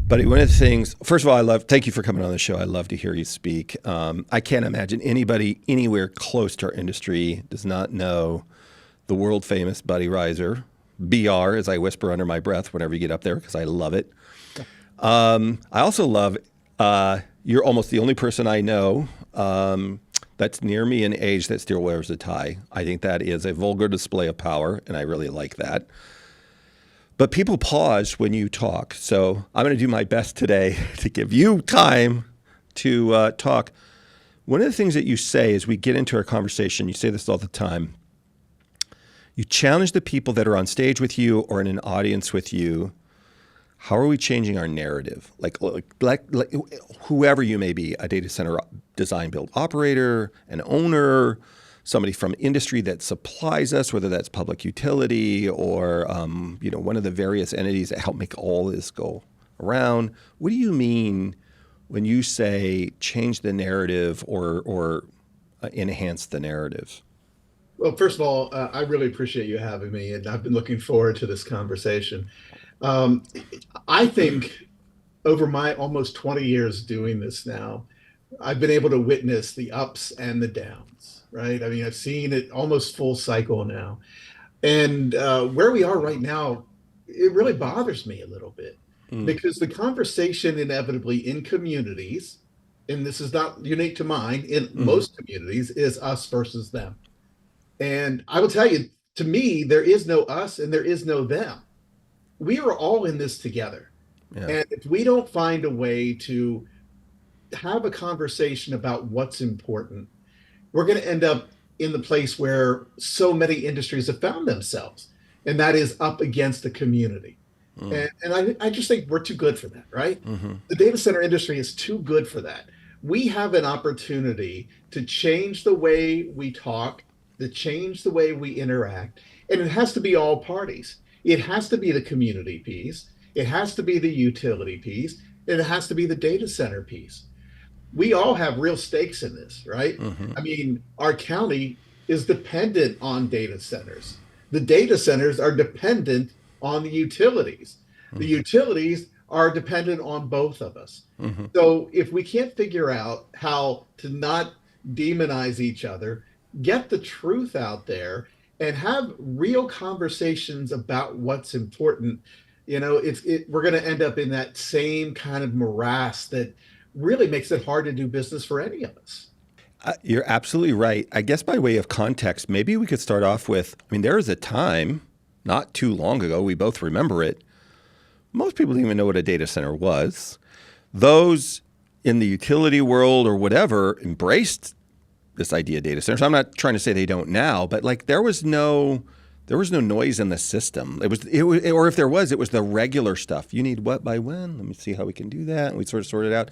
But one of the things, first of all, thank you for coming on the show. I love to hear you speak. I can't imagine anybody anywhere close to our industry does not know the world famous Buddy Rizer, BR, as I whisper under my breath whenever you get up there, because I love it. I also love, you're almost the only person I know that's near me in age that still wears a tie. I think that is a vulgar display of power, and I really like that. But people pause when you talk. So I'm going to do my best today to give you time to talk. One of the things that you say as we get into our conversation, you say this all the time, you challenge the people that are on stage with you or in an audience with you. How are we changing our narrative? Like whoever you may be, a data center design build operator, an owner, somebody from industry that supplies us, whether that's public utility or one of the various entities that help make all this go around. What do you mean when you say change the narrative or enhance the narrative? Well, first of all, I really appreciate you having me, and I've been looking forward to this conversation. Um, I think over my almost 20 years doing this now, I've been able to witness the ups and the downs, right? I mean, I've seen it almost full cycle now. And where we are right now, it really bothers me a little bit because the conversation inevitably in communities, and this is not unique to mine, in most communities, is us versus them. And I will tell you, to me, there is no us and there is no them. We are all in this together. Yeah. And if we don't find a way to have a conversation about what's important, we're going to end up in the place where so many industries have found themselves, and that is up against the community. And I just think we're too good for that, right? The data center industry is too good for that. We have an opportunity to change the way we talk, to change the way we interact, and it has to be all parties. It has to be the community piece, it has to be the utility piece, and it has to be the data center piece. We all have real stakes in this, right? I mean, our county is dependent on data centers. The data centers are dependent on the utilities. The utilities are dependent on both of us. So if we can't figure out how to not demonize each other, get the truth out there, and have real conversations about what's important, we're going to end up in that same kind of morass that really makes it hard to do business for any of us. You're absolutely right. I guess by way of context, maybe we could start off with, there was a time not too long ago, we both remember it. Most people didn't even know what a data center was. Those in the utility world or whatever embraced this idea of data centers. I'm not trying to say they don't now, but there was no noise in the system. Or if there was, it was the regular stuff. You need what by when? Let me see how we can do that. And we sort of sorted it out.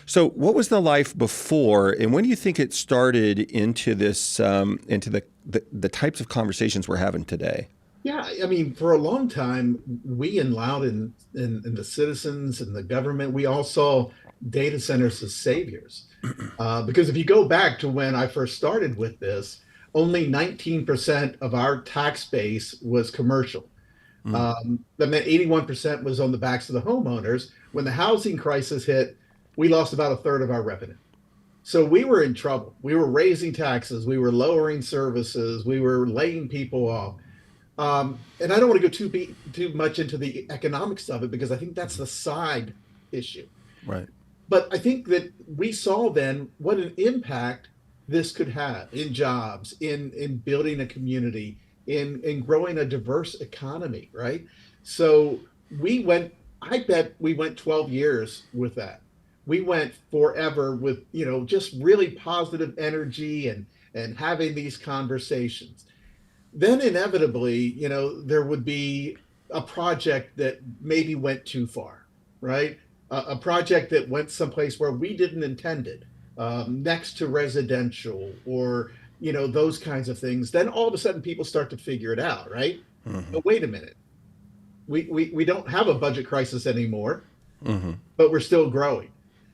So what was the life before, and when do you think it started into this, into the types of conversations we're having today? Yeah, I mean, for a long time, we in Loudoun and the citizens and the government, we all saw data centers as saviors. Because if you go back to when I first started with this, only 19% of our tax base was commercial. That meant 81% was on the backs of the homeowners. When the housing crisis hit, we lost about a third of our revenue. So we were in trouble. We were raising taxes. We were lowering services. We were laying people off. And I don't want to go too much into the economics of it because I think that's the side issue. Right. But I think that we saw then what an impact this could have in jobs, in building a community, in growing a diverse economy, right? So I bet we went 12 years with that. We went forever with, just really positive energy and having these conversations. Then inevitably, there would be a project that maybe went too far, right? A project that went someplace where we didn't intend it, next to residential or, those kinds of things. Then all of a sudden people start to figure it out, right? But wait a minute. We don't have a budget crisis anymore, but we're still growing.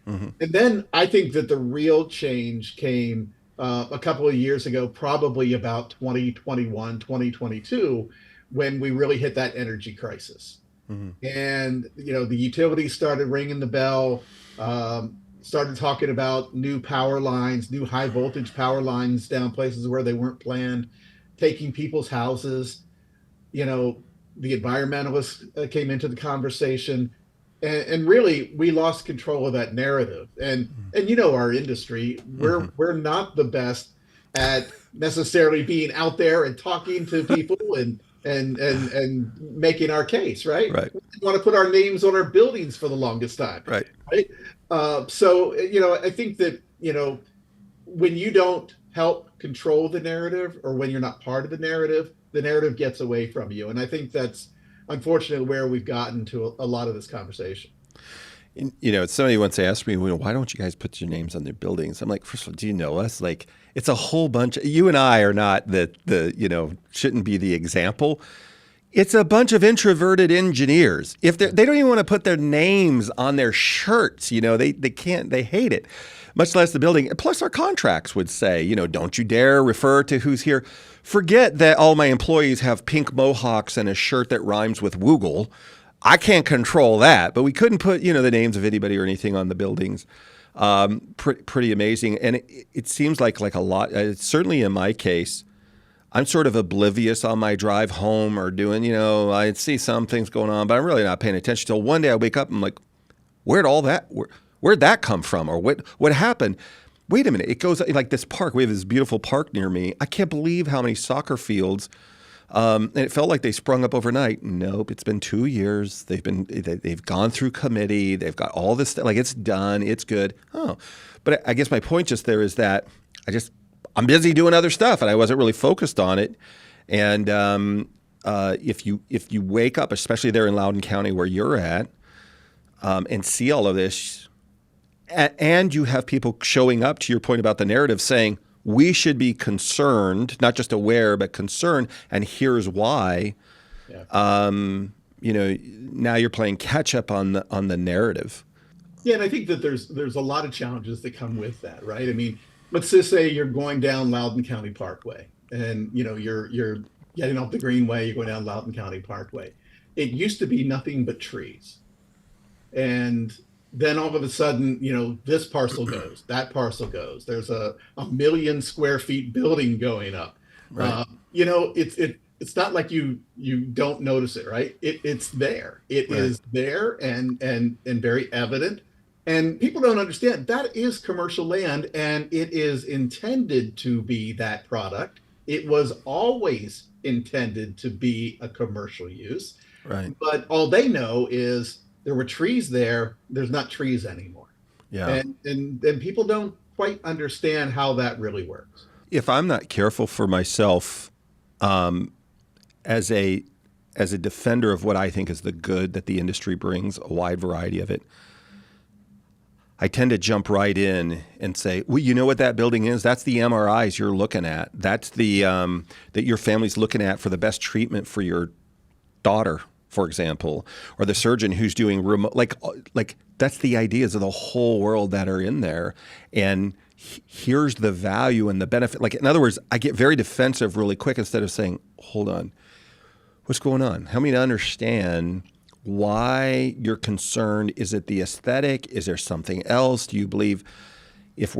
And then I think that the real change came a couple of years ago, probably about 2021, 2022, when we really hit that energy crisis. And the utilities started ringing the bell, started talking about new power lines, new high voltage power lines down places where they weren't planned, taking people's houses. The environmentalists came into the conversation, and really we lost control of that narrative. And our industry, we're not the best at necessarily being out there and talking to people and making our case, right? Right. We want to put our names on our buildings for the longest time, Right. right? So I think that when you don't help control the narrative, or when you're not part of the narrative gets away from you. And I think that's unfortunately where we've gotten to a lot of this conversation. Somebody once asked me, why don't you guys put your names on their buildings? I'm like, first of all, do you know us? Like, it's a whole bunch. You and I are not shouldn't be the example. It's a bunch of introverted engineers. If they don't even want to put their names on their shirts, they can't, they hate it, much less the building. Plus our contracts would say, don't you dare refer to who's here. Forget that all my employees have pink mohawks and a shirt that rhymes with Woogle. I can't control that, but we couldn't put, the names of anybody or anything on the buildings. Pretty amazing. And it seems like a lot, certainly in my case, I'm sort of oblivious on my drive home or doing, I see some things going on, but I'm really not paying attention till one day I wake up and I'm like, where'd that come from? Or what happened? Wait a minute. It goes like this park. We have this beautiful park near me. I can't believe how many soccer fields. And it felt like they sprung up overnight. Nope. It's been 2 years. They've gone through committee. They've got all this stuff. Like, it's done. It's good. Oh, but I guess my point just there is that I'm busy doing other stuff, and I wasn't really focused on it. And if you wake up, especially there in Loudoun County where you're at, and see all of this, and you have people showing up, to your point about the narrative, saying we should be concerned, not just aware, but concerned, and here's why. Yeah. Now you're playing catch up on the narrative. Yeah, and I think that there's a lot of challenges that come with that, right? I mean, let's just say you're going down Loudoun County Parkway, and you're getting off the Greenway, you're going down Loudoun County Parkway. It used to be nothing but trees, and then all of a sudden, this parcel goes, that parcel goes. There's a 1 million square feet building going up. Right. It's not like you don't notice it, right? It's there. It is there and very evident. And people don't understand that is commercial land, and it is intended to be that product. It was always intended to be a commercial use. Right. But all they know is there were trees there. There's not trees anymore. Yeah. And people don't quite understand how that really works. If I'm not careful for myself, as a defender of what I think is the good that the industry brings, a wide variety of it, I tend to jump right in and say, well, you know what that building is? That's the MRIs you're looking at. That's the that your family's looking at for the best treatment for your daughter, for example, or the surgeon who's doing remote. Like that's the ideas of the whole world that are in there. And here's the value and the benefit. Like, in other words, I get very defensive really quick instead of saying, hold on, what's going on? Help me to understand why you're concerned. Is it the aesthetic? Is there something else? Do you believe if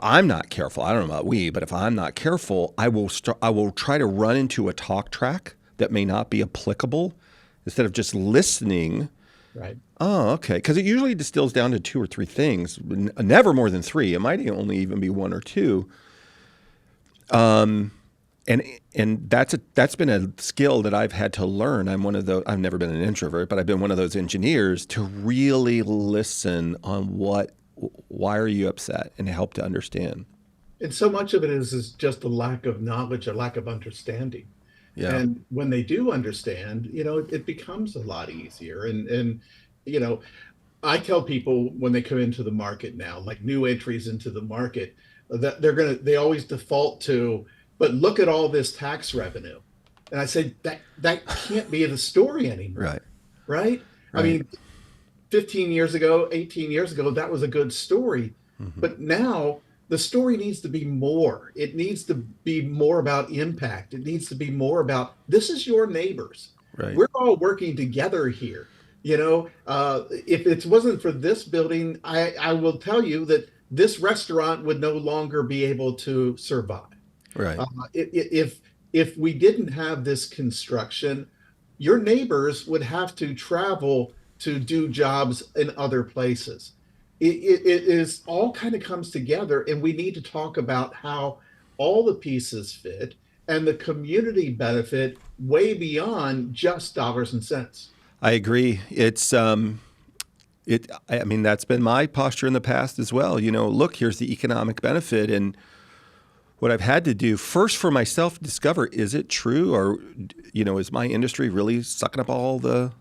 I'm not careful, I don't know about we, but if I'm not careful, I will try to run into a talk track that may not be applicable instead of just listening. Right. Oh, okay. Because it usually distills down to 2 or 3 things, never more than 3. It might only even be 1 or 2. And that's been a skill that I've had to learn. I'm one of those. I've never been an introvert, but I've been one of those engineers to really listen on why are you upset, and help to understand. And so much of it is just a lack of knowledge, a lack of understanding. Yeah. And when they do understand, it becomes a lot easier. And I tell people when they come into the market now, like new entries into the market, that they always default to, but look at all this tax revenue. And I said, that can't be the story anymore. Right. I mean, 15 years ago, 18 years ago, that was a good story. Mm-hmm. But now the story needs to be more. It needs to be more about impact. It needs to be more about, this is your neighbors. Right. We're all working together here. If it wasn't for this building, I will tell you that this restaurant would no longer be able to survive. Right. Uh, if we didn't have this construction, your neighbors would have to travel to do jobs in other places. It is all kind of comes together, and we need to talk about how all the pieces fit and the community benefit way beyond just dollars and cents. I agree. I mean, that's been my posture in the past as well. Look, here's the economic benefit. And what I've had to do first for myself, discover, is it true? Or, is my industry really sucking up all the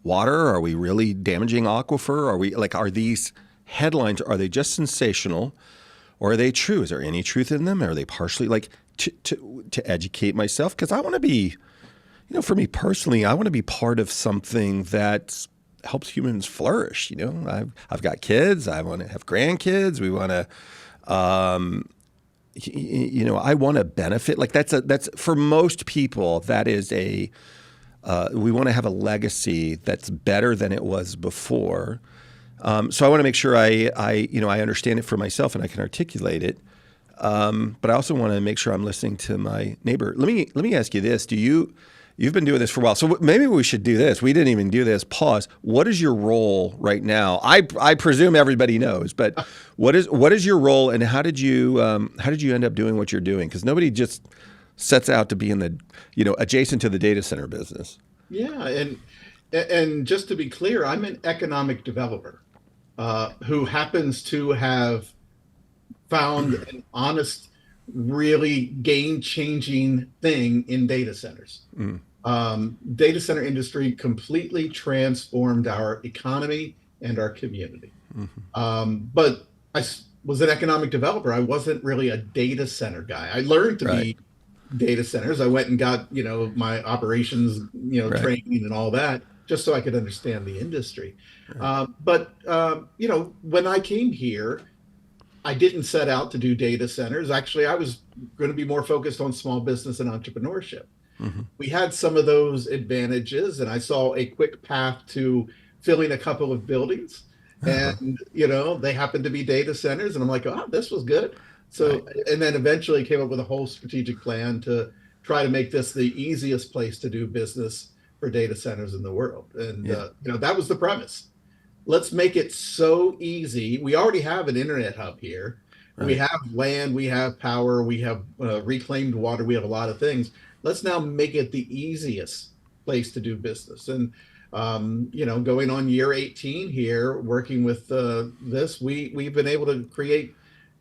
water? Are we really damaging aquifer? Are these headlines, are they just sensational, or are they true? Is there any truth in them? Are they partially to educate myself? Because I want to be, for me personally, I want to be part of something that helps humans flourish. I've got kids. I want to have grandkids. We want to, I want to benefit. Like that's for most people, that is we want to have a legacy that's better than it was before. So I want to make sure I understand it for myself and I can articulate it. But I also want to make sure I'm listening to my neighbor. Let me ask you this: you've been doing this for a while, so maybe we should do this. We didn't even do this. Pause. What is your role right now? I presume everybody knows, but what is your role, and how did you end up doing what you're doing? Because nobody just sets out to be in the adjacent to the data center business. Yeah, and just to be clear, I'm an economic developer who happens to have found an honest, really game-changing thing in data centers. Data center industry completely transformed our economy and our community. But I was an economic developer. I wasn't really a data center guy. I learned to be data centers. I went and got, my operations, Right. training and all that, just so I could understand the industry. But when I came here, I didn't set out to do data centers. Actually, I was going to be more focused on small business and entrepreneurship. We had some of those advantages, and I saw a quick path to filling a couple of buildings. And, they happened to be data centers. And I'm like, oh, this was good. So, and then eventually came up with a whole strategic plan to try to make this the easiest place to do business for data centers in the world. And, that was the premise. Let's make it so easy. We already have an internet hub here. Right. We have land, we have power, we have reclaimed water, we have a lot of things. Let's now make it the easiest place to do business. And, going on year 18 here, working with this, we've been able to create,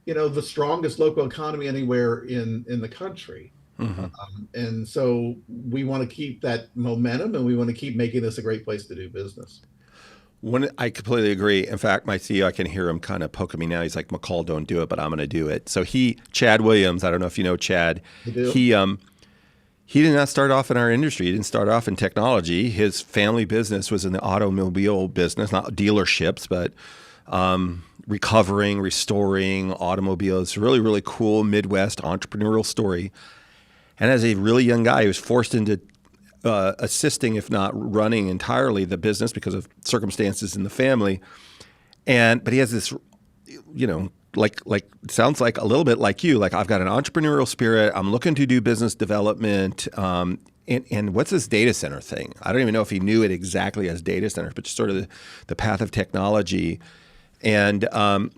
the strongest local economy anywhere in the country. And so we want to keep that momentum, and we want to keep making this a great place to do business. I completely agree. In fact, my CEO, I can hear him kind of poking me now. He's like, McCall, don't do it, but I'm going to do it. So Chad Williams, I don't know if you know Chad. I do. He did not start off in our industry. He didn't start off in technology. His family business was in the automobile business, not dealerships, but recovering, restoring automobiles. Really, really cool Midwest entrepreneurial story. And as a really young guy, he was forced into assisting, if not running entirely, the business because of circumstances in the family. But he has this, sounds like a little bit like you. Like, I've got an entrepreneurial spirit. I'm looking to do business development. And what's this data center thing? I don't even know if he knew it exactly as data centers, but just sort of the path of technology. And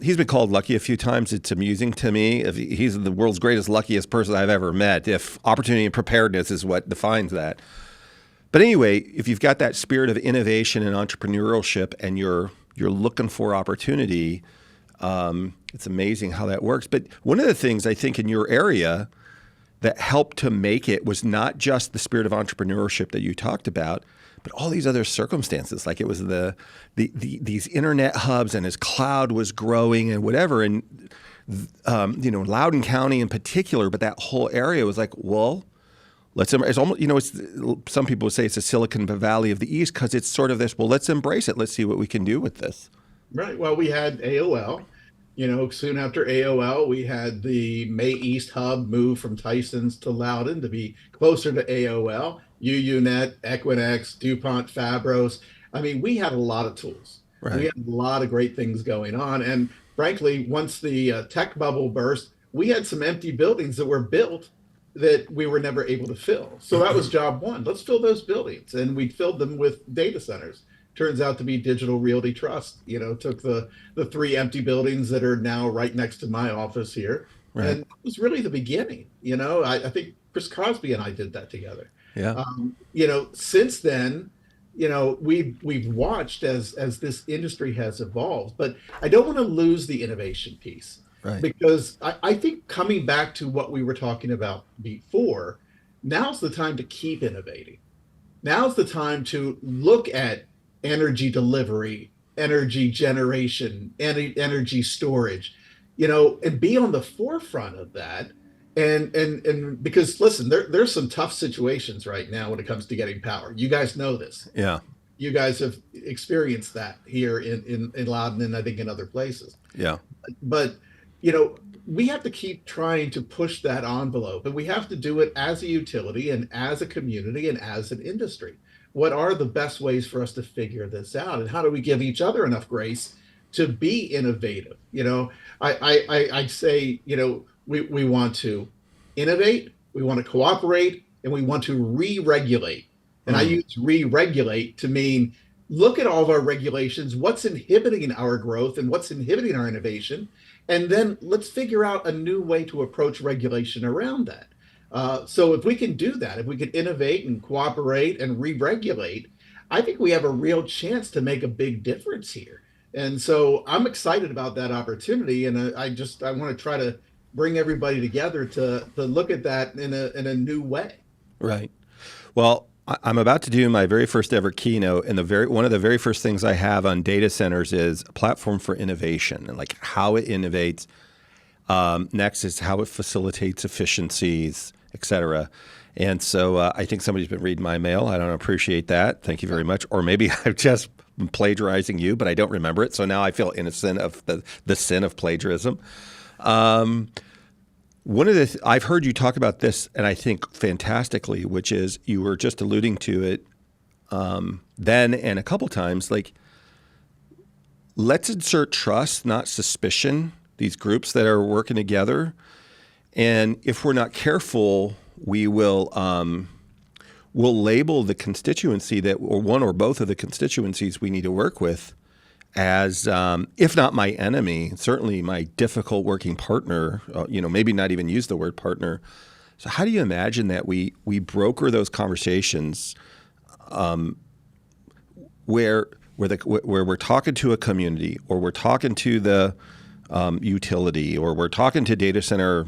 he's been called lucky a few times. It's amusing to me. He's the world's greatest, luckiest person I've ever met. If opportunity and preparedness is what defines that. But anyway, if you've got that spirit of innovation and entrepreneurship, and you're looking for opportunity, it's amazing how that works. But one of the things I think in your area that helped to make it was not just the spirit of entrepreneurship that you talked about, but all these other circumstances. Like, it was these internet hubs, and his cloud was growing and whatever. And Loudoun County in particular, but that whole area was like, well, it's almost, some people would say it's a Silicon Valley of the East, because it's sort of this, well, let's embrace it. Let's see what we can do with this. Right. Well, we had AOL. Soon after AOL, we had the May East hub move from Tyson's to Loudoun to be closer to AOL, UUNet, Equinix, DuPont, Fabros. I mean, we had a lot of tools. We Right. had a lot of great things going on. And frankly, once the tech bubble burst, we had some empty buildings that were built that we were never able to fill. So that was job one. Let's fill those buildings. And we filled them with data centers. Turns out to be Digital Realty Trust, took the three empty buildings that are now right next to my office here. Right. And it was really the beginning. I think Chris Crosby and I did that together. Yeah. Since then, we've watched as this industry has evolved, but I don't want to lose the innovation piece. Right. Because I think coming back to what we were talking about before, now's the time to keep innovating. Now's the time to look at energy delivery, energy generation, energy storage, and be on the forefront of that. And because listen, there's some tough situations right now when it comes to getting power. You guys know this. Yeah. You guys have experienced that here in Loudoun and I think in other places. Yeah. But we have to keep trying to push that envelope, and we have to do it as a utility and as a community and as an industry. What are the best ways for us to figure this out, and how do we give each other enough grace to be innovative? I say, we want to innovate, we want to cooperate, and we want to re-regulate. And I use re-regulate to mean look at all of our regulations, what's inhibiting our growth and what's inhibiting our innovation, and then let's figure out a new way to approach regulation around that. So if we can do that, if we can innovate and cooperate and re-regulate, I think we have a real chance to make a big difference here. And so I'm excited about that opportunity, and I want to try to bring everybody together to look at that in a new way. Right. Well, I'm about to do my very first ever keynote, and one of the very first things I have on data centers is a platform for innovation and like how it innovates. Next is how it facilitates efficiencies, et cetera. And so I think somebody's been reading my mail. I don't appreciate that. Thank you very much. Or maybe I've just been plagiarizing you, but I don't remember it. So now I feel innocent of the sin of plagiarism. I've heard you talk about this, and I think fantastically, which is you were just alluding to it then and a couple times, like, let's insert trust, not suspicion, these groups that are working together. And if we're not careful, we'll label the constituency or one or both of the constituencies we need to work with as, if not my enemy, certainly my difficult working partner, maybe not even use the word partner. So how do you imagine that we broker those conversations where we're talking to a community, or we're talking to the utility, or we're talking to data center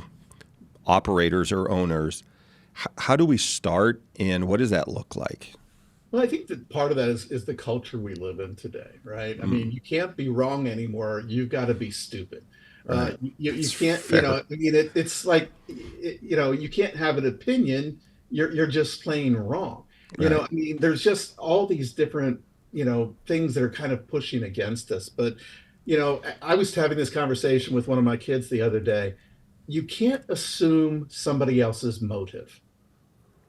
operators or owners? How do we start, and what does that look like? Well, I think that part of that is the culture we live in today, right? I mean, you can't be wrong anymore. You've got to be stupid. Right. You can't, fair. it's like, you can't have an opinion. You're just plain wrong. Right. There's just all these different, things that are kind of pushing against us. But, I was having this conversation with one of my kids the other day. You can't assume somebody else's motive.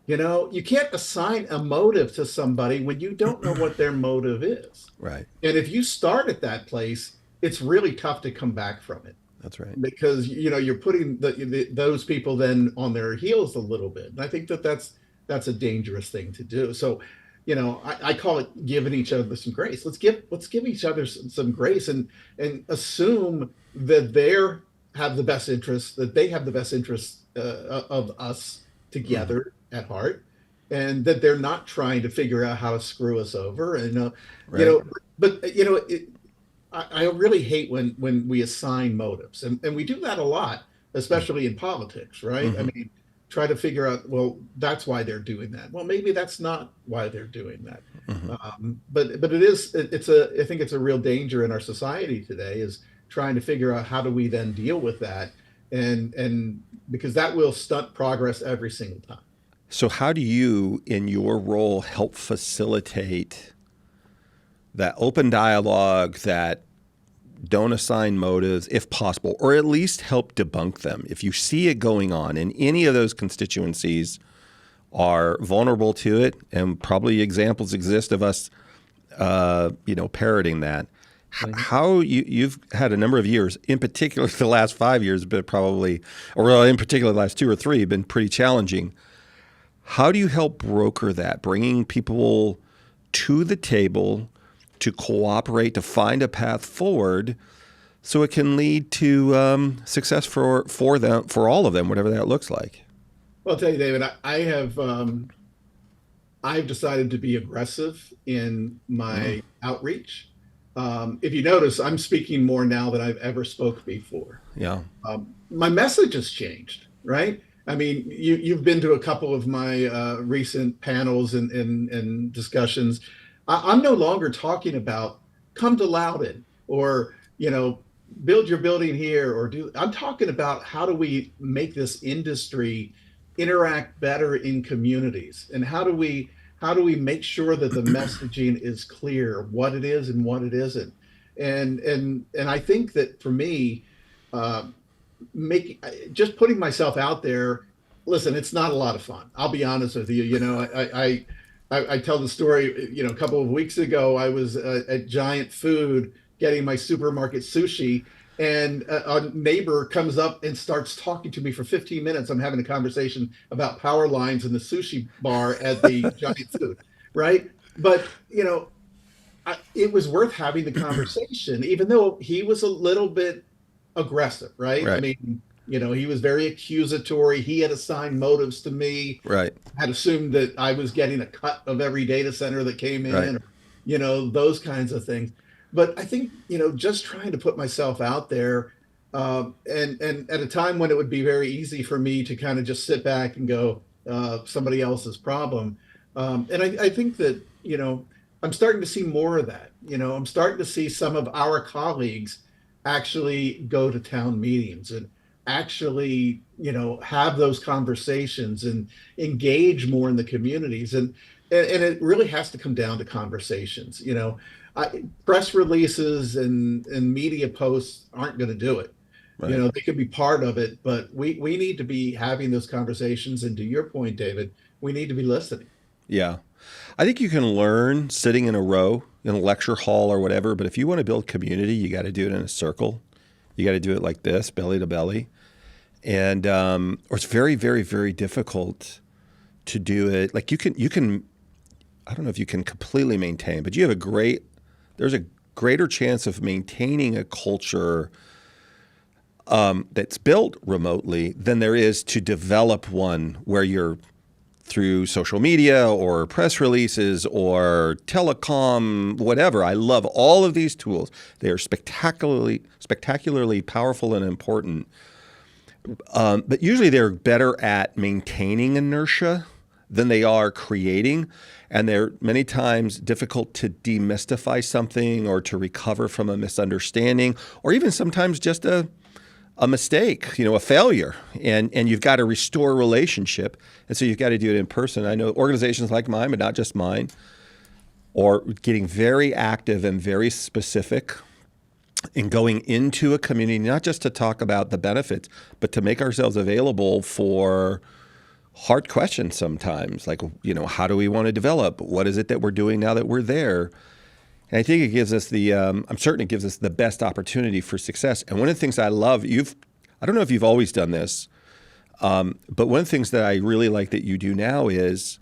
You can't assign a motive to somebody when you don't know what their motive is. Right. And if you start at that place, it's really tough to come back from it. That's right. Because, you're putting those people then on their heels a little bit. And I think that's a dangerous thing to do. So, I call it giving each other some grace. Let's give each other some grace and assume that they have the best interests of us together at heart, and that they're not trying to figure out how to screw us over. And Right. I really hate when we assign motives, and we do that a lot, especially in politics, right? Try to figure out, well, that's why they're doing that. Well, maybe that's not why they're doing that. But I think it's a real danger in our society today, is trying to figure out how do we then deal with that, and because that will stunt progress every single time. So how do you, in your role, help facilitate that open dialogue, that don't assign motives if possible, or at least help debunk them? If you see it going on and any of those constituencies are vulnerable to it, and probably examples exist of us parroting that. Mhm. How you've had a number of years, in particular the last 5 years, but probably, or well, in particular the last 2 or 3, have been pretty challenging. How do you help broker that, bringing people to the table to cooperate, to find a path forward, so it can lead to success for them, for all of them, whatever that looks like? Well, I'll tell you, David, I've decided to be aggressive in Mm, my outreach. If you notice, I'm speaking more now than I've ever spoke before. yeah. My message has changed, right? I mean, you've been to a couple of my recent panels and discussions. I'm no longer talking about come to Loudoun or build your building here or do. I'm talking about how do we make this industry interact better in communities, and how do we make sure that the messaging is clear, what it is and what it isn't. And I think that for me, uh, making just putting myself out there. Listen, it's not a lot of fun. I'll be honest with you. I tell the story. A couple of weeks ago, I was at Giant Food getting my supermarket sushi, and a neighbor comes up and starts talking to me for 15 minutes. I'm having a conversation about power lines in the sushi bar at the Giant Food, right? But it was worth having the conversation, even though he was a little bit aggressive, right? I Right. mean, he was very accusatory. He had assigned motives to me, Right. had assumed that I was getting a cut of every data center that came Right. in, or, those kinds of things. But I think, just trying to put myself out there, and at a time when it would be very easy for me to kind of just sit back and go, somebody else's problem. And I think that, I'm starting to see more of that. I'm starting to see some of our colleagues actually go to town meetings and actually have those conversations and engage more in the communities, and it really has to come down to conversations. Press releases and media posts aren't going to do it. Right. They could be part of it, but we need to be having those conversations, and to your point, David, we need to be listening. Yeah. I think you can learn sitting in a row in a lecture hall or whatever, but if you want to build community, you got to do it in a circle. You got to do it like this, belly to belly. And, or it's very, very, very difficult to do it. Like I don't know if you can completely maintain, but there's a greater chance of maintaining a culture that's built remotely than there is to develop one where you're through social media or press releases or telecom, whatever. I love all of these tools. They are spectacularly powerful and important. But usually they're better at maintaining inertia than they are creating. And they're many times difficult to demystify something or to recover from a misunderstanding, or even sometimes just a mistake, a failure, and you've got to restore relationship, and so you've got to do it in person. I know organizations like mine, but not just mine, are getting very active and very specific in going into a community, not just to talk about the benefits, but to make ourselves available for hard questions sometimes, like how do we want to develop? What is it that we're doing now that we're there? And I think it gives us I'm certain it gives us the best opportunity for success. And one of the things I love, I don't know if you've always done this, but one of the things that I really like that you do now is,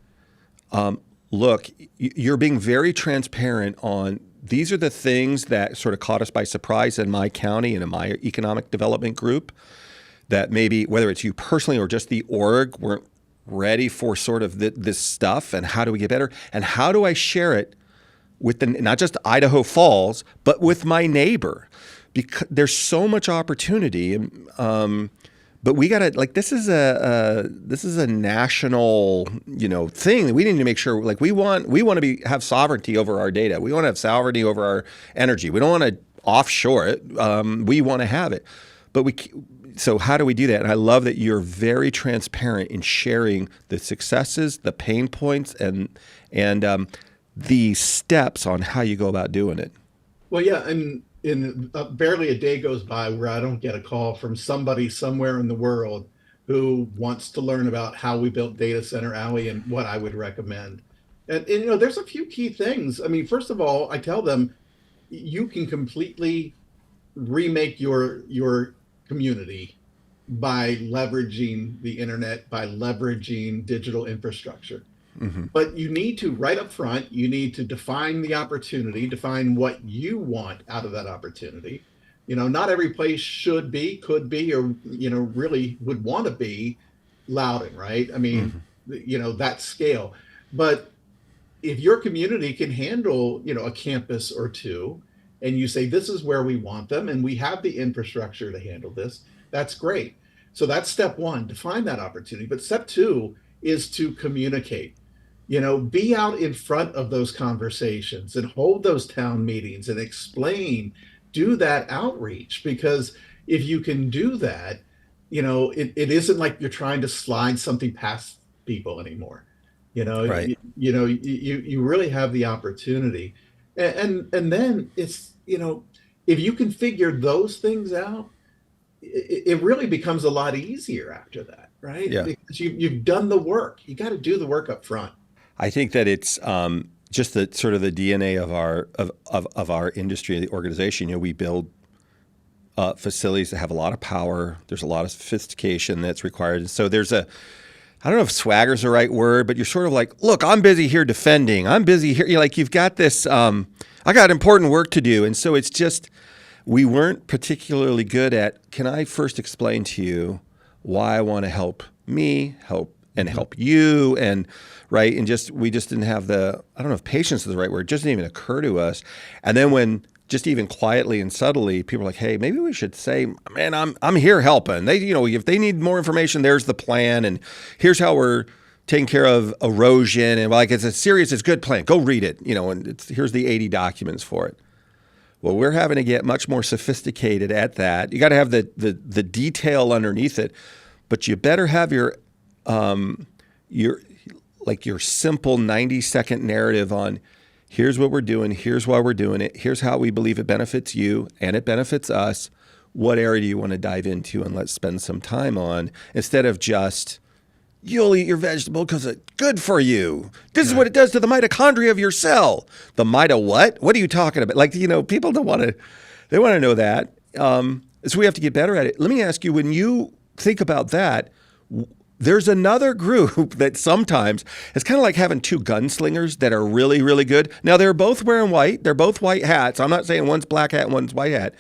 look, you're being very transparent on these are the things that sort of caught us by surprise in my county and in my economic development group that maybe, whether it's you personally or just the org, weren't ready for sort of this stuff, and how do we get better? And how do I share it with not just Idaho Falls, but with my neighbor, because there's so much opportunity. But we got to, like, this is a national, thing that we need to make sure, like, we want to have sovereignty over our data. We want to have sovereignty over our energy. We don't want to offshore it. We want to have it, so how do we do that? And I love that you're very transparent in sharing the successes, the pain points, and the steps on how you go about doing it. Well, yeah, and in barely a day goes by where I don't get a call from somebody somewhere in the world who wants to learn about how we built Data Center Alley and what I would recommend. And there's a few key things. I mean, first of all, I tell them you can completely remake your community by leveraging the internet, by leveraging digital infrastructure. Hmm. But you need to, right up front, you need to define the opportunity, define what you want out of that opportunity. Not every place should be, could be, or really would want to be Loudoun, right? I mean, Hmm. that scale. But if your community can handle, a campus or two, and you say this is where we want them, and we have the infrastructure to handle this, that's great. So that's step one, define that opportunity. But step two is to communicate. Be out in front of those conversations and hold those town meetings and explain, do that outreach, because if you can do that, it isn't like you're trying to slide something past people anymore. Right. You really have the opportunity. And then it's, if you can figure those things out, it really becomes a lot easier after that, right? Yeah. Because you've done the work. You got to do the work up front. I think that it's just the sort of the DNA of our industry, the organization. We build facilities that have a lot of power. There's a lot of sophistication that's required. And so there's I don't know if swagger is the right word, but you're sort of like, look, I'm busy here defending. I'm busy here. You've got this, I got important work to do. And so it's just, we weren't particularly good at, can I first explain to you why I want to help help you, and right. And we just didn't have I don't know if patience is the right word. It just didn't even occur to us. And then when just even quietly and subtly, people are like, hey, maybe we should say, man, I'm here helping. If they need more information, there's the plan. And here's how we're taking care of erosion. And it's it's a good plan. Go read it. And here's the 80 documents for it. Well, we're having to get much more sophisticated at that. You got to have the detail underneath it, but you better have your simple 90-second narrative on here's what we're doing, here's why we're doing it, here's how we believe it benefits you and it benefits us. What area do you want to dive into, and let's spend some time on, instead of just you'll eat your vegetable because it's good for you. This is what it does to the mitochondria of your cell. The mito what? What are you talking about? People don't want to, they want to know that. So we have to get better at it. Let me ask you, when you think about that, there's another group that sometimes it's kind of like having two gunslingers that are really, really good. Now, they're both wearing white. They're both white hats. I'm not saying one's black hat and one's white hat.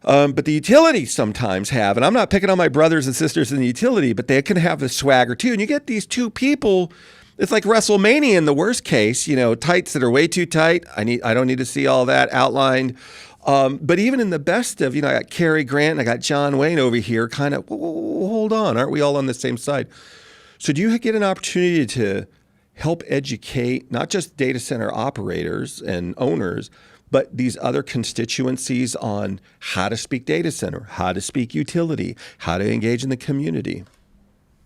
But the utilities sometimes have, and I'm not picking on my brothers and sisters in the utility, but they can have the swagger too. And you get these two people, it's like WrestleMania in the worst case, tights that are way too tight. I don't need to see all that outlined. But even in the best of, I got Cary Grant and I got John Wayne over here kind of, hold on, aren't we all on the same side? So do you get an opportunity to help educate not just data center operators and owners, but these other constituencies on how to speak data center, how to speak utility, how to engage in the community?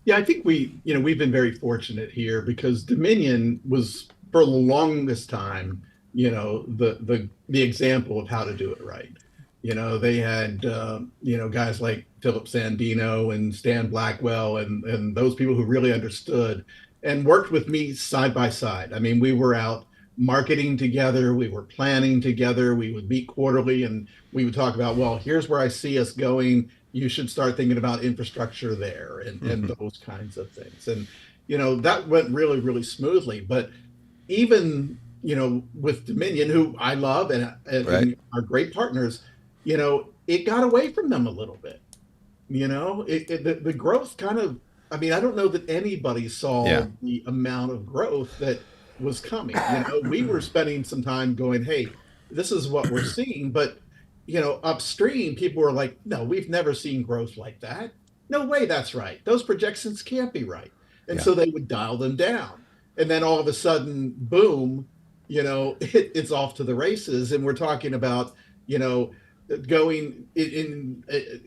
Yeah, I think we've been very fortunate here because Dominion was for the longest time, the example of how to do it right. They had guys like Philip Sandino and Stan Blackwell and those people who really understood and worked with me side by side. I mean, we were out marketing together, we were planning together, we would meet quarterly, and we would talk about, well, here's where I see us going. You should start thinking about infrastructure there and those kinds of things. And, that went really, really smoothly. But even, with Dominion, who I love and are great partners, it got away from them a little bit. The growth kind of, I mean, I don't know that anybody saw the amount of growth that was coming. We were spending some time going, hey, this is what we're seeing. But, upstream, people were like, no, we've never seen growth like that. No way that's right. Those projections can't be right. And so they would dial them down. And then all of a sudden, boom, it's off to the races. And we're talking about, going in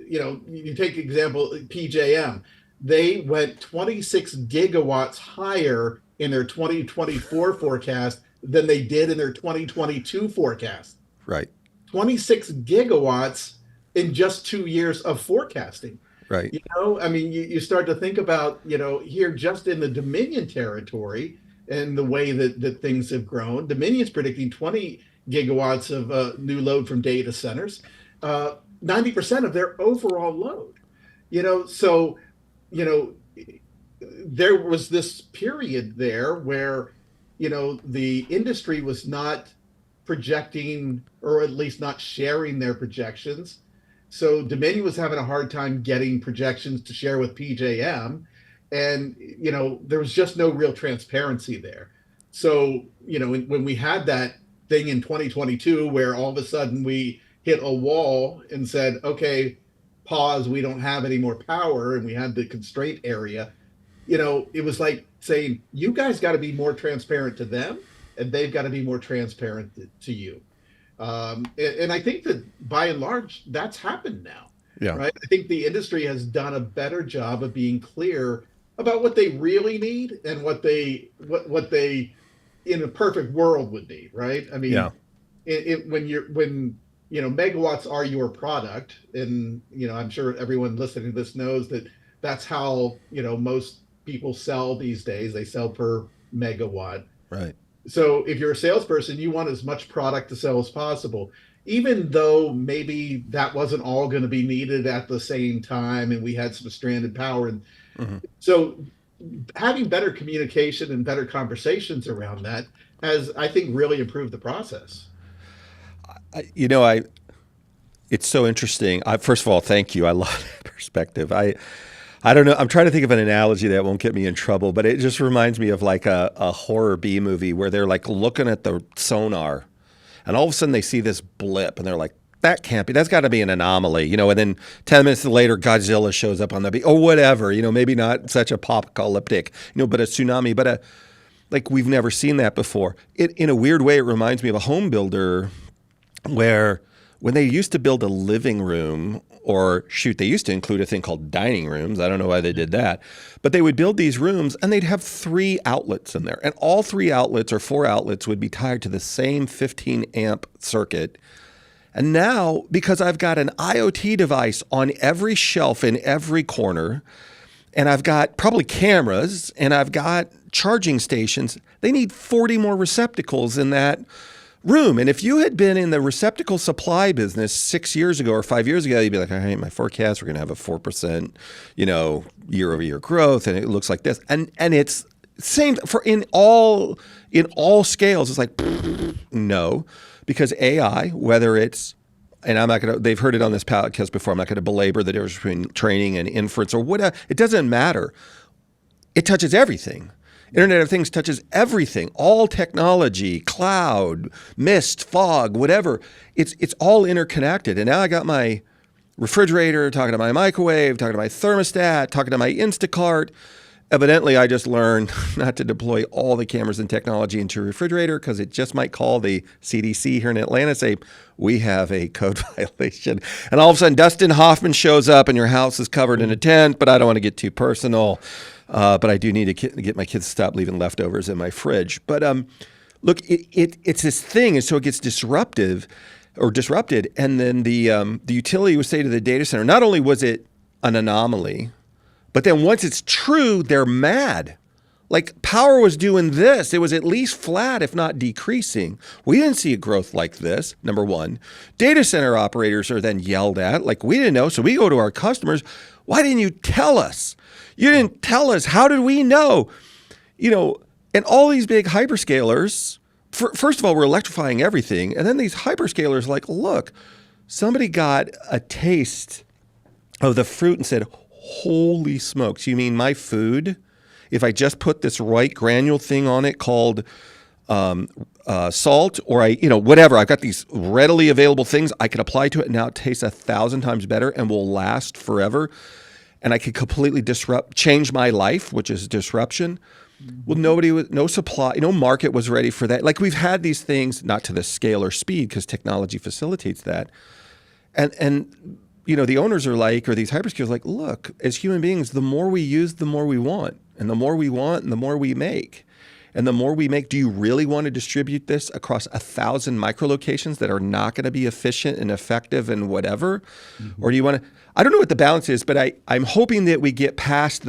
you take example, PJM, they went 26 gigawatts higher in their 2024 forecast than they did in their 2022 forecast. Right. 26 gigawatts in just 2 years of forecasting. Right. I mean, you start to think about, here just in the Dominion territory, and the way that things have grown. Dominion's predicting 20 gigawatts of new load from data centers, 90% of their overall load. So, there was this period there where, the industry was not projecting, or at least not sharing their projections. So Dominion was having a hard time getting projections to share with PJM. And, there was just no real transparency there. So, when we had that thing in 2022, where all of a sudden we hit a wall and said, okay, pause, we don't have any more power, and we had the constraint area, it was like saying, you guys got to be more transparent to them, and they've got to be more transparent to you. And I think that by and large, that's happened now. Yeah. Right. I think the industry has done a better job of being clear about what they really need and what they in a perfect world would need. Right. I mean, Yeah. when megawatts are your product, and I'm sure everyone listening to this knows that that's how most people sell these days. They sell per megawatt. Right. So if you're a salesperson, you want as much product to sell as possible, even though maybe that wasn't all going to be needed at the same time, and we had some stranded power. And so having better communication and better conversations around that has, I think, really improved the process. It's so interesting. First of all, thank you. I love that perspective. I don't know. I'm trying to think of an analogy that won't get me in trouble, but it just reminds me of like a horror B movie where they're like looking at the sonar, and all of a sudden they see this blip, and they're like, that can't be, that's got to be an anomaly, and then 10 minutes later, Godzilla shows up on the beach, or whatever, maybe not such apocalyptic, but a tsunami, but like we've never seen that before. In a weird way, it reminds me of a home builder where when they used to build a living room, or they used to include a thing called dining rooms. I don't know why they did that. But they would build these rooms, and they'd have 3 outlets in there. And all 3 outlets or 4 outlets would be tied to the same 15 amp circuit. And now, because I've got an IoT device on every shelf in every corner, and I've got probably cameras, and I've got charging stations, they need 40 more receptacles in that room. And if you had been in the receptacle supply business 6 years ago or 5 years ago, you'd be like, all right, my forecast, we're going to have a 4%, year-over-year growth, and it looks like this. And it's same for in all scales. It's like, no, because AI, whether it's, and I'm not going to, they've heard it on this podcast before, I'm not going to belabor the difference between training and inference or whatever. It doesn't matter. It touches everything. Internet of Things touches everything, all technology, cloud, mist, fog, whatever. It's all interconnected. And now I got my refrigerator, talking to my microwave, talking to my thermostat, talking to my Instacart. Evidently, I just learned not to deploy all the cameras and technology into a refrigerator because it just might call the CDC here in Atlanta and say, we have a code violation. And all of a sudden, Dustin Hoffman shows up and your house is covered in a tent, but I don't want to get too personal. But I do need to get my kids to stop leaving leftovers in my fridge. But look, it's this thing, and so it gets disrupted. And then the utility would say to the data center, not only was it an anomaly, but then once it's true, they're mad. Like power was doing this. It was at least flat, if not decreasing. We didn't see a growth like this, number one. Data center operators are then yelled at, like we didn't know. So we go to our customers, why didn't you tell us? You didn't tell us. How did we know? And all these big hyperscalers, first of all, we're electrifying everything. And then these hyperscalers like, look, somebody got a taste of the fruit and said, holy smokes, you mean my food? If I just put this right granule thing on it called salt, or whatever, I've got these readily available things I can apply to it. And now it tastes 1,000 times better and will last forever. And I could completely change my life, which is disruption. Well, no supply, no market was ready for that. Like we've had these things, not to the scale or speed, because technology facilitates that. And the owners are like, or these hyperscalers like, look, as human beings, the more we use, the more we want. And the more we want, and the more we make. And the more we make, do you really want to distribute this across 1,000 micro locations that are not going to be efficient and effective and whatever? Mm-hmm. Or do you want to, I don't know what the balance is, but I'm hoping that we get past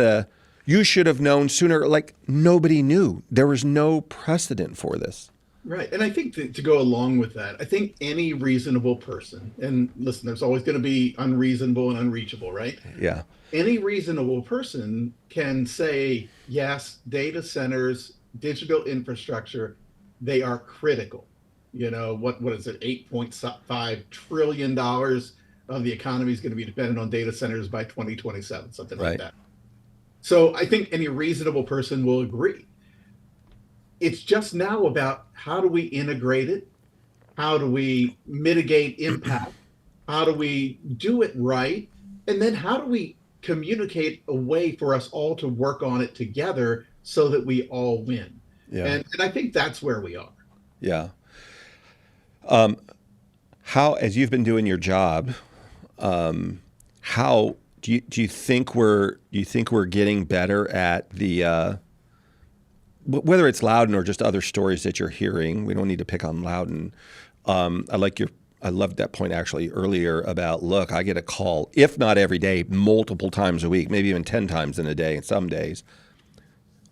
You should have known sooner. Like nobody knew. There was no precedent for this. Right. And I think to go along with that, I think any reasonable person, and listen, there's always going to be unreasonable and unreachable, right? Yeah. Any reasonable person can say, yes, data centers, digital infrastructure, they are critical. What is it? $8.5 trillion of the economy is going to be dependent on data centers by 2027, something like Right. that. So I think any reasonable person will agree. It's just now about how do we integrate it? How do we mitigate impact? How do we do it right? And then how do we communicate a way for us all to work on it together so that we all win? Yeah. And I think that's where we are. Yeah. How, as you've been doing your job, how do you think we're getting better at the whether it's Loudoun or just other stories that you're hearing? We don't need to pick on Loudoun. I loved that point actually earlier about, look, I get a call, if not every day, multiple times a week, maybe even 10 times in a day in some days.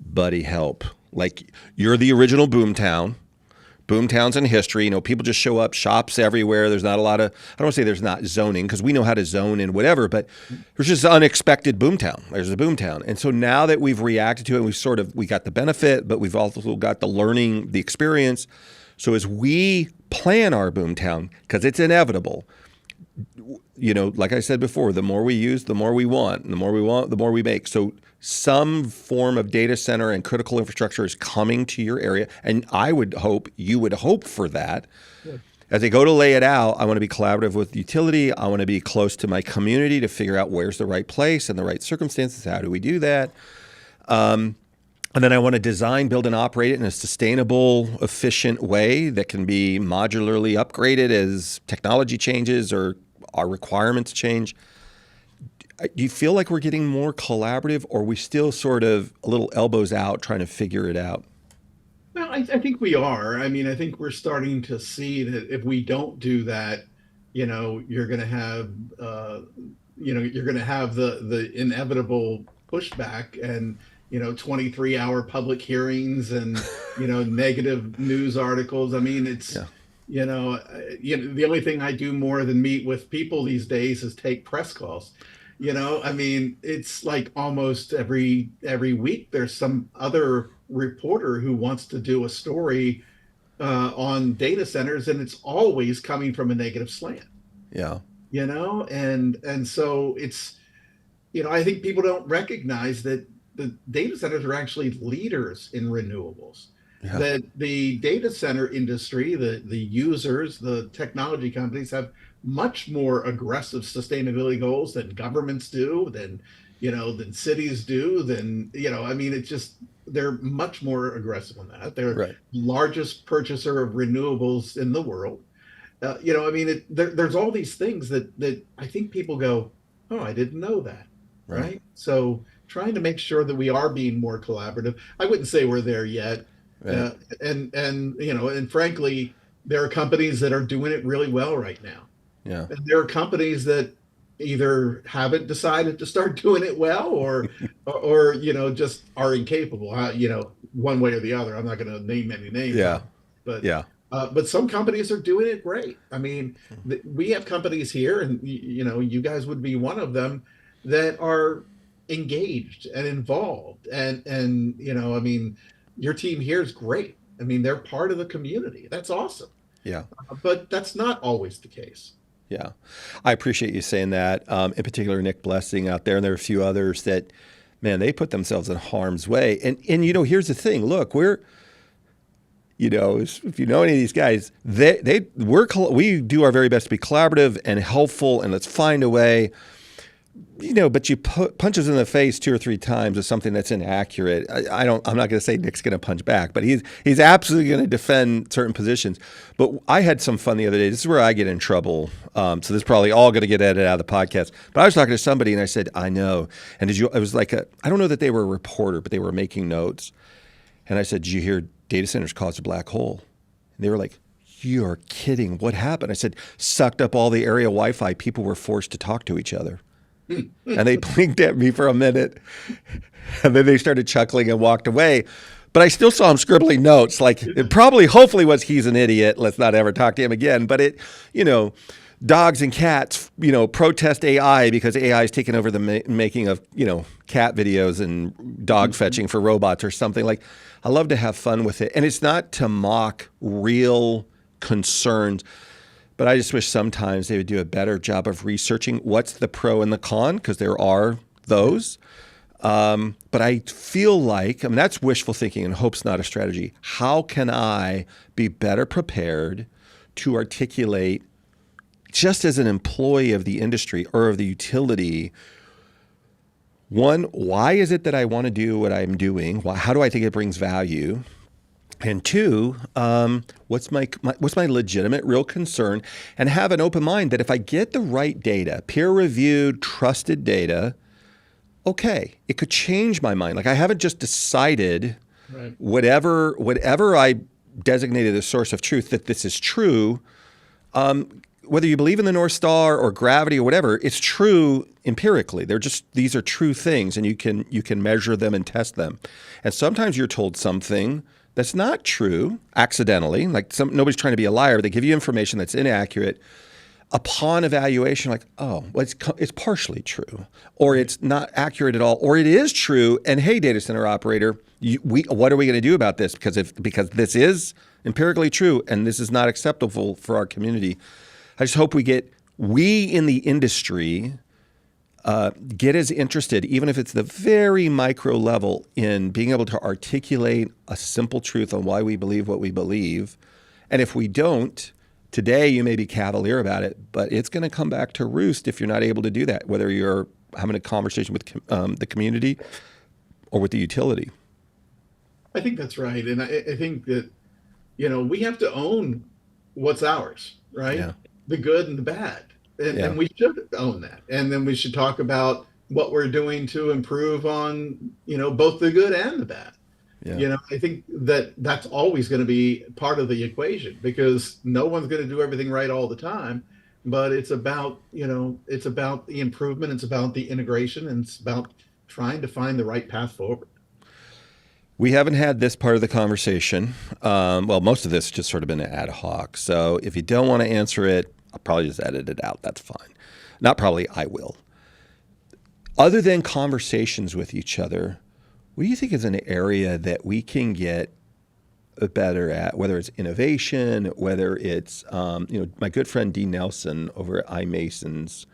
Buddy, help. Like, you're the original Boomtown. Boomtown's in history. People just show up, shops everywhere. There's not a lot of, I don't want to say there's not zoning, because we know how to zone and whatever, but there's just unexpected Boomtown. There's a Boomtown. And so now that we've reacted to it, we got the benefit, but we've also got the learning, the experience. So as we plan our Boomtown, because it's inevitable, like I said before, the more we use, the more we want. And the more we want, the more we make. So some form of data center and critical infrastructure is coming to your area. And I would hope, you would hope for that. Yeah. As they go to lay it out, I want to be collaborative with utility. I want to be close to my community to figure out where's the right place and the right circumstances. How do we do that? And then I want to design, build, and operate it in a sustainable, efficient way that can be modularly upgraded as technology changes or our requirements change. Do you feel like we're getting more collaborative, or are we still sort of a little elbows out trying to figure it out? Well, I think we are. I mean, I think we're starting to see that if we don't do that, you're going to have, the inevitable pushback and 23-hour public hearings and negative news articles. I mean, it's the only thing I do more than meet with people these days is take press calls. I mean, it's like almost every week there's some other reporter who wants to do a story on data centers, and it's always coming from a negative slant. Yeah. And so it's, I think people don't recognize that the data centers are actually leaders in renewables. Yeah. That the data center industry, the users, the technology companies have much more aggressive sustainability goals than governments do, than cities do, I mean, it's just, they're much more aggressive on that. They're right. Largest purchaser of renewables in the world. I mean, there's all these things that I think people go, oh, I didn't know that. Right. So trying to make sure that we are being more collaborative. I wouldn't say we're there yet. Right. And frankly, there are companies that are doing it really well right now. Yeah. And there are companies that either haven't decided to start doing it well or just are incapable, one way or the other. I'm not going to name any names. Yeah. But some companies are doing it great. I mean, we have companies here, and you guys would be one of them, that are engaged and involved. And I mean, your team here is great. I mean, they're part of the community. That's awesome. Yeah. But that's not always the case. Yeah. I appreciate you saying that. In particular, Nick Blessing out there, and there are a few others that, man, they put themselves in harm's way. And here's the thing. Look, we're, if you know any of these guys, we do our very best to be collaborative and helpful, and let's find a way. But you punches in the face 2 or 3 times with something that's inaccurate. I'm not going to say Nick's going to punch back, but he's absolutely going to defend certain positions. But I had some fun the other day. This is where I get in trouble. So this is probably all going to get edited out of the podcast. But I was talking to somebody and I said, I know. And it was like I don't know that they were a reporter, but they were making notes. And I said, did you hear data centers caused a black hole? And they were like, you're kidding. What happened? I said, sucked up all the area Wi-Fi. People were forced to talk to each other. And they blinked at me for a minute, and then they started chuckling and walked away. But I still saw him scribbling notes, like it probably, hopefully was, he's an idiot, let's not ever talk to him again. But it, you know, dogs and cats, you know, protest AI because AI is taking over the making of, you know, cat videos and dog fetching for robots or something. Like, I love to have fun with it. And it's not to mock real concerns, but I just wish sometimes they would do a better job of researching what's the pro and the con, because there are those. But I feel like, I mean, that's wishful thinking, and hope's not a strategy. How can I be better prepared to articulate, just as an employee of the industry or of the utility, one, why is it that I want to do what I'm doing? How do I think it brings value? And two, what's my legitimate, real concern? And have an open mind that if I get the right data, peer-reviewed, trusted data, okay, it could change my mind. Like, I haven't just decided whatever I designated as source of truth that this is true. Whether you believe in the North Star or gravity or whatever, it's true empirically. These are true things, and you can measure them and test them. And sometimes you're told something that's not true accidentally, like nobody's trying to be a liar. They give you information that's inaccurate. Upon evaluation, like, oh, well, it's partially true, or it's not accurate at all, or it is true. And hey, data center operator, what are we going to do about this? Because this is empirically true, and this is not acceptable for our community. I just hope we in the industry get as interested, even if it's the very micro level, in being able to articulate a simple truth on why we believe what we believe. And if we don't, today you may be cavalier about it, but it's going to come back to roost if you're not able to do that, whether you're having a conversation with the community or with the utility. I think that's right. And I think that, you know, we have to own what's ours, right? Yeah. The good and the bad. And we should own that. And then we should talk about what we're doing to improve on, you know, both the good and the bad. Yeah. You know, I think that that's always going to be part of the equation, because no one's going to do everything right all the time. But it's about, you know, it's about the improvement. It's about the integration, and it's about trying to find the right path forward. We haven't had this part of the conversation. Well, most of this has just sort of been ad hoc. So if you don't want to answer it, I'll probably just edit it out. That's fine. Not probably, I will. Other than conversations with each other, what do you think is an area that we can get better at, whether it's innovation, whether it's, you know, my good friend Dean Nelson over at iMasons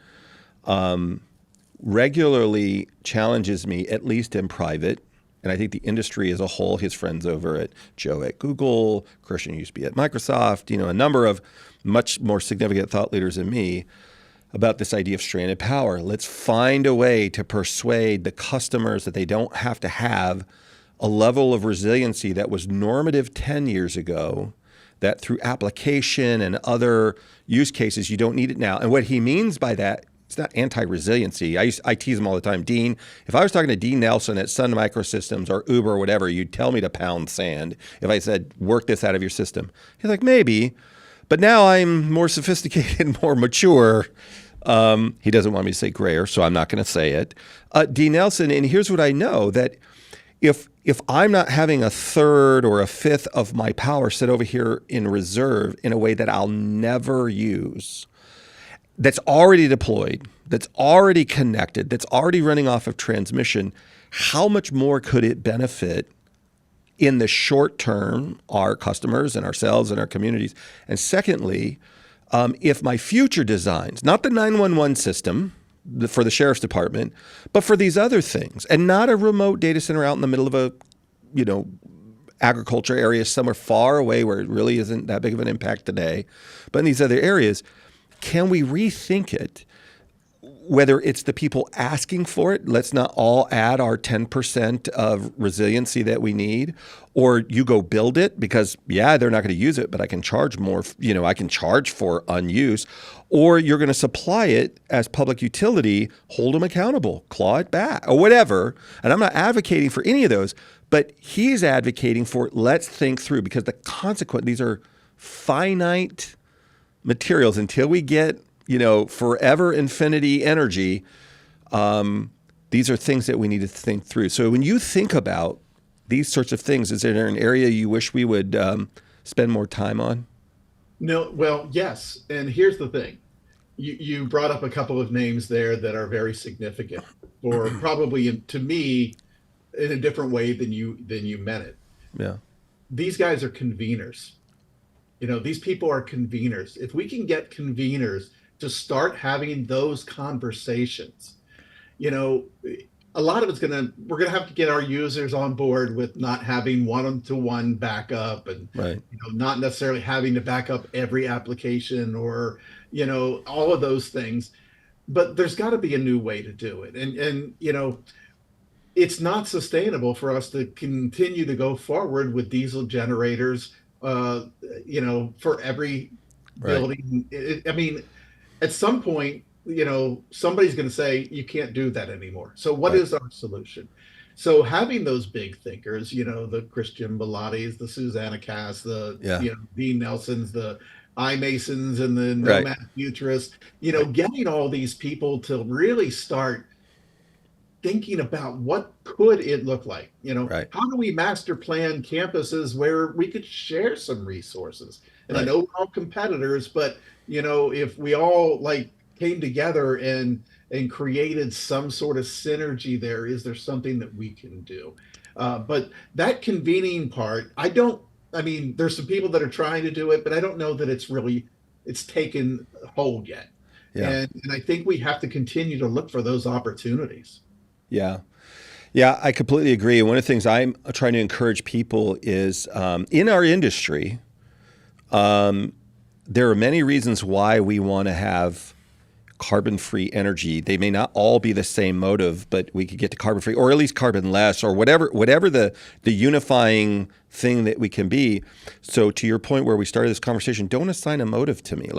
regularly challenges me, at least in private, and I think the industry as a whole, his friends over at Joe at Google, Christian used to be at Microsoft, you know, a number of much more significant thought leaders than me, about this idea of stranded power. Let's find a way to persuade the customers that they don't have to have a level of resiliency that was normative 10 years ago, that through application and other use cases, you don't need it now. And what he means by that, it's not anti-resiliency. I tease him all the time. Dean, if I was talking to Dean Nelson at Sun Microsystems or Uber or whatever, you'd tell me to pound sand. If I said, work this out of your system. He's like, maybe. But now I'm more sophisticated, more mature. He doesn't want me to say grayer, so I'm not going to say it. Dean Nelson, and here's what I know, that if I'm not having a third or a fifth of my power sit over here in reserve in a way that I'll never use, that's already deployed, that's already connected, that's already running off of transmission, how much more could it benefit in the short term our customers and ourselves and our communities? And secondly, if my future designs, not the 911 system for the sheriff's department, but for these other things, and not a remote data center out in the middle of a, you know, agriculture area somewhere far away where it really isn't that big of an impact today, but in these other areas, can we rethink it? Whether it's the people asking for it, let's not all add our 10% of resiliency that we need, or you go build it because, yeah, they're not going to use it, but I can charge more, you know, I can charge for unuse, or you're going to supply it as public utility, hold them accountable, claw it back, or whatever. And I'm not advocating for any of those, but he's advocating for, let's think through, because the consequence, these are finite materials until we get, you know, forever infinity energy. These are things that we need to think through. So when you think about these sorts of things, is there an area you wish we would spend more time on? No, well, yes. And here's the thing. You brought up a couple of names there that are very significant, or probably to me in a different way than you meant it. Yeah. These guys are conveners. These people are conveners. If we can get conveners to start having those conversations, a lot of we're gonna have to get our users on board with not having one-to-one backup and Right. not necessarily having to back up every application or all of those things. But there's got to be a new way to do it, and it's not sustainable for us to continue to go forward with diesel generators, for every Right. building. I mean, at some point, somebody's going to say you can't do that anymore. So what Right. is our solution? So having those big thinkers, the Christian Bellattis, the Susanna Cass, the Yeah. Dean Nelsons, the iMasons, and the Right. Nomad Futurists, getting all these people to really start thinking about what could it look like. Right. How do we master plan campuses where we could share some resources? And I Right. know we're all competitors, but if we all came together and created some sort of synergy there, is there something that we can do? But that convening part, there's some people that are trying to do it, but I don't know that it's taken hold yet. Yeah. And I think we have to continue to look for those opportunities. Yeah. Yeah, I completely agree. One of the things I'm trying to encourage people is in our industry, there are many reasons why we want to have carbon-free energy. They may not all be the same motive, but we could get to carbon-free, or at least carbon-less, or whatever the unifying thing that we can be. So to your point where we started this conversation, don't assign a motive to me.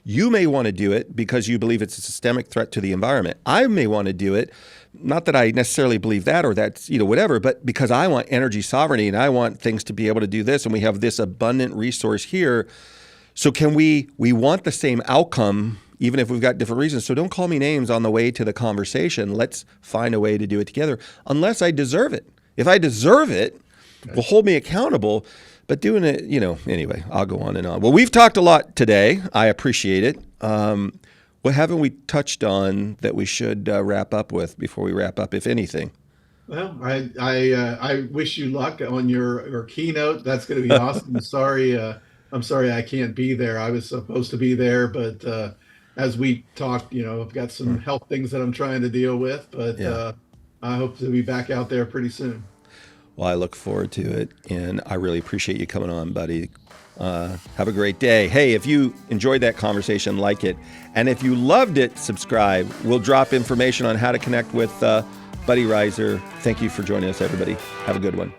You may want to do it because you believe it's a systemic threat to the environment. I may want to do it, not that I necessarily believe that or that's, whatever, but because I want energy sovereignty and I want things to be able to do this, and we have this abundant resource here. So can we want the same outcome even if we've got different reasons. So don't call me names on the way to the conversation. Let's find a way to do it together, unless I deserve it. If I deserve it, well, hold me accountable. But doing it, anyway, I'll go on and on. Well, we've talked a lot today. I appreciate it. What haven't we touched on that we should wrap up with before we wrap up, if anything? Well, I wish you luck on your keynote. That's going to be awesome. I'm sorry I can't be there. I was supposed to be there, but as we talked, I've got some health things that I'm trying to deal with. But Yeah. I hope to be back out there pretty soon. Well, I look forward to it, and I really appreciate you coming on, buddy. Have a great day. Hey, if you enjoyed that conversation, like it. And if you loved it, subscribe. We'll drop information on how to connect with Buddy Rizer. Thank you for joining us, everybody. Have a good one.